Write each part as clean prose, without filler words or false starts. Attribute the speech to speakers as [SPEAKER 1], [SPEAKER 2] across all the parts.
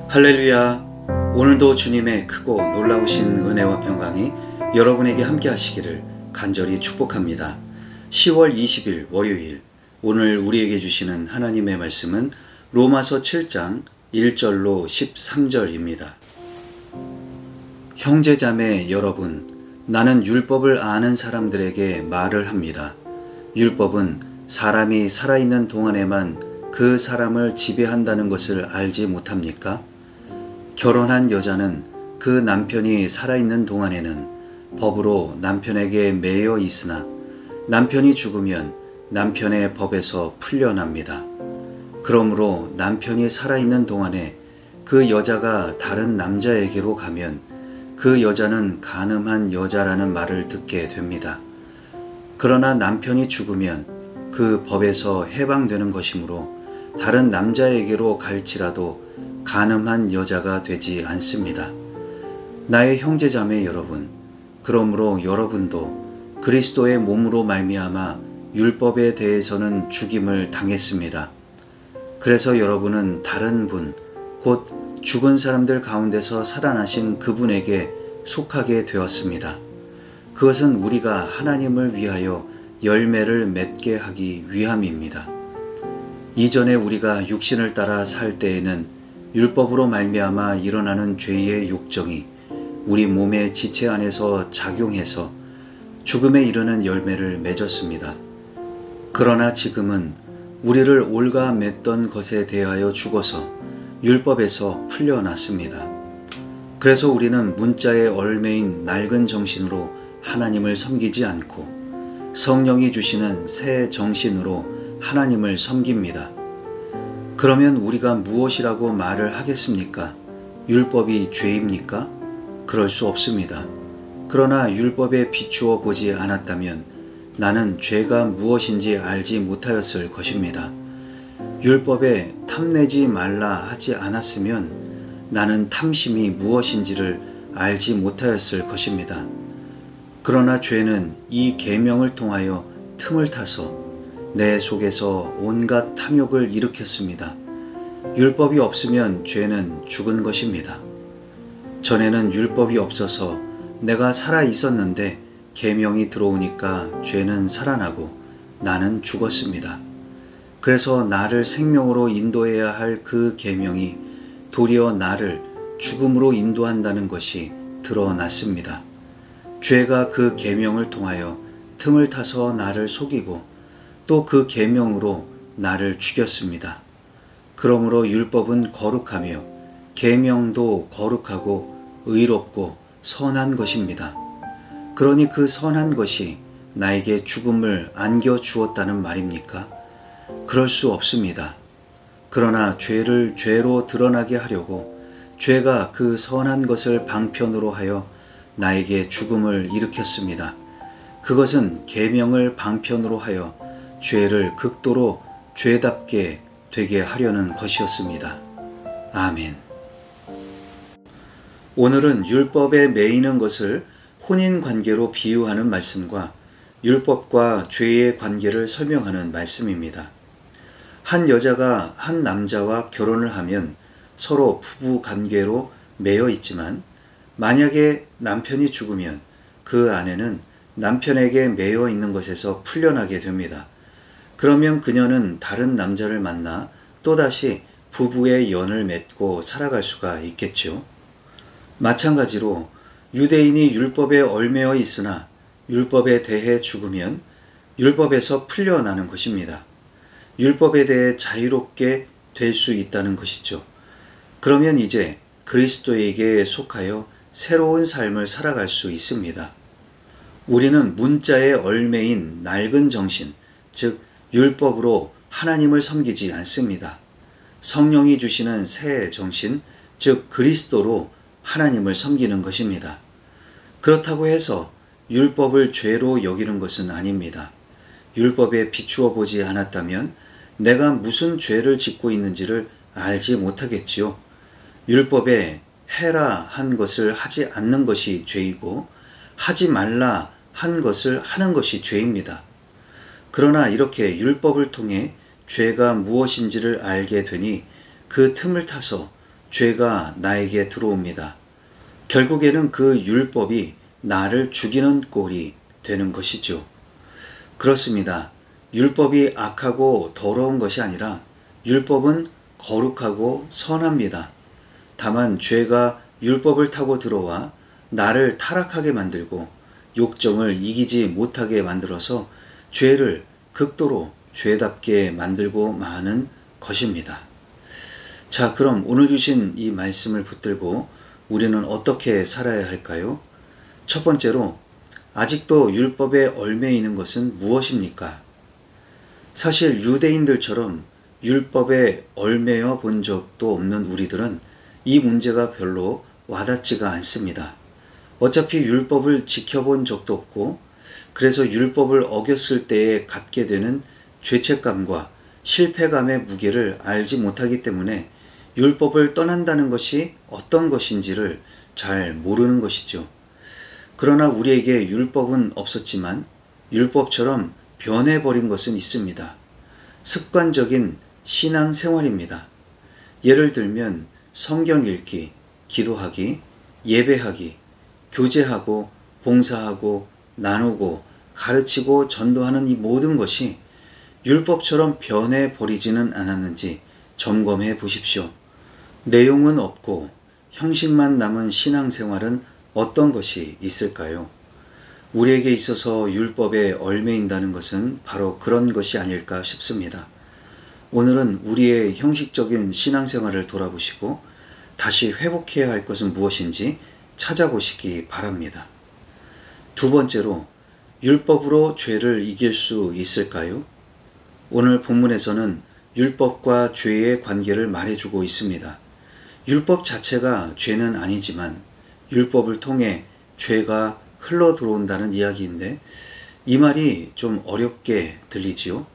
[SPEAKER 1] 할렐루야. 오늘도 주님의 크고 놀라우신 은혜와 평강이 여러분에게 함께 하시기를 간절히 축복합니다. 10월 20일 월요일, 오늘 우리에게 주시는 하나님의 말씀은 로마서 7장 1절로 13절입니다. 형제자매 여러분, 나는 율법을 아는 사람들에게 말을 합니다. 율법은 사람이 살아있는 동안에만 그 사람을 지배한다는 것을 알지 못합니까? 결혼한 여자는 그 남편이 살아있는 동안에는 법으로 남편에게 매여 있으나 남편이 죽으면 남편의 법에서 풀려납니다. 그러므로 남편이 살아있는 동안에 그 여자가 다른 남자에게로 가면 그 여자는 간음한 여자라는 말을 듣게 됩니다. 그러나 남편이 죽으면 그 법에서 해방되는 것이므로 다른 남자에게로 갈지라도 간음한 여자가 되지 않습니다. 나의 형제자매 여러분, 그러므로 여러분도 그리스도의 몸으로 말미암아 율법에 대해서는 죽임을 당했습니다. 그래서 여러분은 다른 분, 곧 죽은 사람들 가운데서 살아나신 그분에게 속하게 되었습니다. 그것은 우리가 하나님을 위하여 열매를 맺게 하기 위함입니다. 이전에 우리가 육신을 따라 살 때에는 율법으로 말미암아 일어나는 죄의 욕정이 우리 몸의 지체 안에서 작용해서 죽음에 이르는 열매를 맺었습니다. 그러나 지금은 우리를 올가 맺던 것에 대하여 죽어서 율법에서 풀려났습니다. 그래서 우리는 문자의 얼매인 낡은 정신으로 하나님을 섬기지 않고 성령이 주시는 새 정신으로 하나님을 섬깁니다. 그러면 우리가 무엇이라고 말을 하겠습니까? 율법이 죄입니까? 그럴 수 없습니다. 그러나 율법에 비추어 보지 않았다면 나는 죄가 무엇인지 알지 못하였을 것입니다. 율법에 탐내지 말라 하지 않았으면 나는 탐심이 무엇인지를 알지 못하였을 것입니다. 그러나 죄는 이 계명을 통하여 틈을 타서 내 속에서 온갖 탐욕을 일으켰습니다. 율법이 없으면 죄는 죽은 것입니다. 전에는 율법이 없어서 내가 살아 있었는데 계명이 들어오니까 죄는 살아나고 나는 죽었습니다. 그래서 나를 생명으로 인도해야 할 그 계명이 도리어 나를 죽음으로 인도한다는 것이 드러났습니다. 죄가 그 계명을 통하여 틈을 타서 나를 속이고 또 그 계명으로 나를 죽였습니다. 그러므로 율법은 거룩하며 계명도 거룩하고 의롭고 선한 것입니다. 그러니 그 선한 것이 나에게 죽음을 안겨 주었다는 말입니까? 그럴 수 없습니다. 그러나 죄를 죄로 드러나게 하려고 죄가 그 선한 것을 방편으로 하여 나에게 죽음을 일으켰습니다. 그것은 계명을 방편으로 하여 죄를 극도로 죄답게 되게 하려는 것이었습니다. 아멘. 오늘은 율법에 매이는 것을 혼인관계로 비유하는 말씀과 율법과 죄의 관계를 설명하는 말씀입니다. 한 여자가 한 남자와 결혼을 하면 서로 부부 관계로 매여 있지만 만약에 남편이 죽으면 그 아내는 남편에게 매여 있는 것에서 풀려나게 됩니다. 그러면 그녀는 다른 남자를 만나 또다시 부부의 연을 맺고 살아갈 수가 있겠죠. 마찬가지로 유대인이 율법에 얽매여 있으나 율법에 대해 죽으면 율법에서 풀려나는 것입니다. 율법에 대해 자유롭게 될 수 있다는 것이죠. 그러면 이제 그리스도에게 속하여 새로운 삶을 살아갈 수 있습니다. 우리는 문자의 얼매인 낡은 정신, 즉 율법으로 하나님을 섬기지 않습니다. 성령이 주시는 새 정신, 즉 그리스도로 하나님을 섬기는 것입니다. 그렇다고 해서 율법을 죄로 여기는 것은 아닙니다. 율법에 비추어 보지 않았다면 내가 무슨 죄를 짓고 있는지를 알지 못하겠지요. 율법에 해라 한 것을 하지 않는 것이 죄이고 하지 말라 한 것을 하는 것이 죄입니다. 그러나 이렇게 율법을 통해 죄가 무엇인지를 알게 되니 그 틈을 타서 죄가 나에게 들어옵니다. 결국에는 그 율법이 나를 죽이는 꼴이 되는 것이죠. 그렇습니다. 율법이 악하고 더러운 것이 아니라 율법은 거룩하고 선합니다. 다만 죄가 율법을 타고 들어와 나를 타락하게 만들고 욕정을 이기지 못하게 만들어서 죄를 극도로 죄답게 만들고 마는 것입니다. 자, 그럼 오늘 주신 이 말씀을 붙들고 우리는 어떻게 살아야 할까요? 첫 번째로, 아직도 율법에 얽매이는 것은 무엇입니까? 사실 유대인들처럼 율법에 얽매여 본 적도 없는 우리들은 이 문제가 별로 와닿지가 않습니다. 어차피 율법을 지켜본 적도 없고, 그래서 율법을 어겼을 때에 갖게 되는 죄책감과 실패감의 무게를 알지 못하기 때문에 율법을 떠난다는 것이 어떤 것인지를 잘 모르는 것이죠. 그러나 우리에게 율법은 없었지만 율법처럼 변해버린 것은 있습니다. 습관적인 신앙생활입니다. 예를 들면 성경 읽기, 기도하기, 예배하기, 교제하고, 봉사하고, 나누고, 가르치고, 전도하는 이 모든 것이 율법처럼 변해버리지는 않았는지 점검해 보십시오. 내용은 없고 형식만 남은 신앙생활은 어떤 것이 있을까요? 우리에게 있어서 율법에 얽매인다는 것은 바로 그런 것이 아닐까 싶습니다. 오늘은 우리의 형식적인 신앙생활을 돌아보시고 다시 회복해야 할 것은 무엇인지 찾아보시기 바랍니다. 두 번째로, 율법으로 죄를 이길 수 있을까요? 오늘 본문에서는 율법과 죄의 관계를 말해주고 있습니다. 율법 자체가 죄는 아니지만 율법을 통해 죄가 흘러 들어온다는 이야기인데, 이 말이 좀 어렵게 들리지요?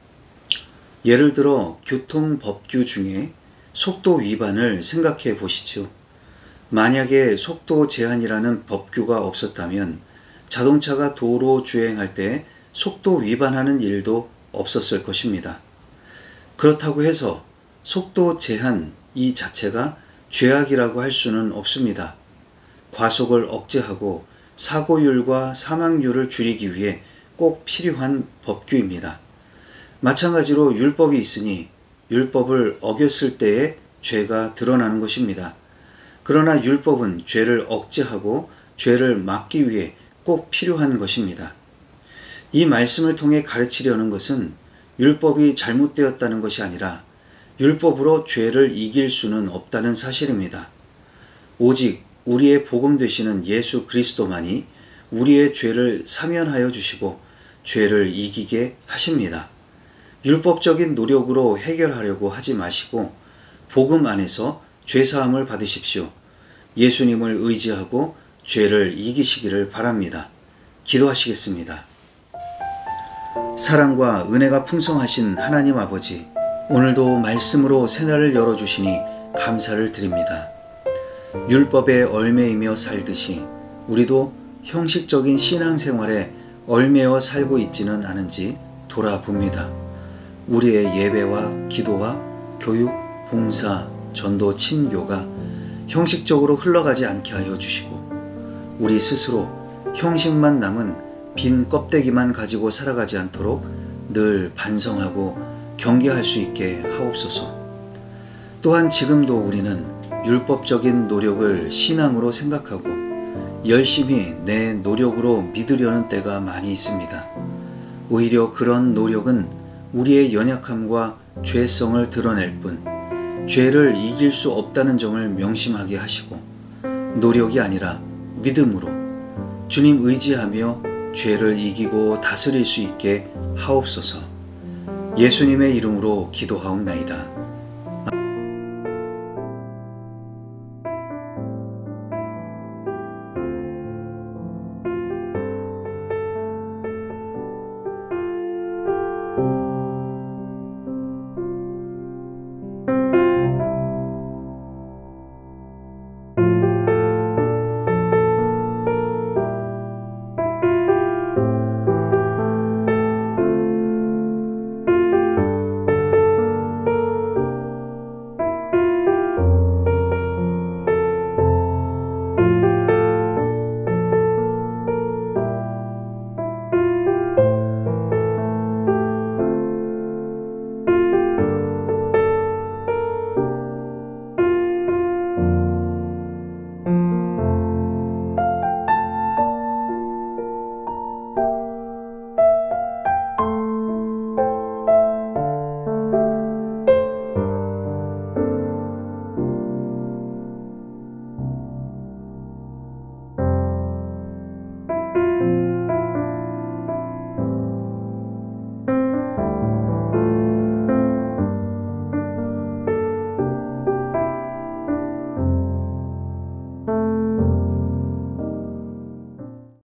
[SPEAKER 1] 예를 들어 교통법규 중에 속도 위반을 생각해 보시죠. 만약에 속도 제한이라는 법규가 없었다면 자동차가 도로 주행할 때 속도 위반하는 일도 없었을 것입니다. 그렇다고 해서 속도 제한 이 자체가 죄악이라고 할 수는 없습니다. 과속을 억제하고 사고율과 사망률을 줄이기 위해 꼭 필요한 법규입니다. 마찬가지로 율법이 있으니 율법을 어겼을 때에 죄가 드러나는 것입니다. 그러나 율법은 죄를 억제하고 죄를 막기 위해 꼭 필요한 것입니다. 이 말씀을 통해 가르치려는 것은 율법이 잘못되었다는 것이 아니라 율법으로 죄를 이길 수는 없다는 사실입니다. 오직 우리의 복음 되시는 예수 그리스도만이 우리의 죄를 사면하여 주시고 죄를 이기게 하십니다. 율법적인 노력으로 해결하려고 하지 마시고 복음 안에서 죄사함을 받으십시오. 예수님을 의지하고 죄를 이기시기를 바랍니다. 기도하시겠습니다. 사랑과 은혜가 풍성하신 하나님 아버지, 오늘도 말씀으로 새날을 열어주시니 감사를 드립니다. 율법에 얽매이며 살듯이 우리도 형식적인 신앙생활에 얽매여 살고 있지는 않은지 돌아봅니다. 우리의 예배와 기도와 교육, 봉사, 전도, 친교가 형식적으로 흘러가지 않게 하여 주시고 우리 스스로 형식만 남은 빈 껍데기만 가지고 살아가지 않도록 늘 반성하고 경계할 수 있게 하옵소서. 또한 지금도 우리는 율법적인 노력을 신앙으로 생각하고 열심히 내 노력으로 믿으려는 때가 많이 있습니다. 오히려 그런 노력은 우리의 연약함과 죄성을 드러낼 뿐 죄를 이길 수 없다는 점을 명심하게 하시고 노력이 아니라 믿음으로 주님 의지하며 죄를 이기고 다스릴 수 있게 하옵소서. 예수님의 이름으로 기도하옵나이다.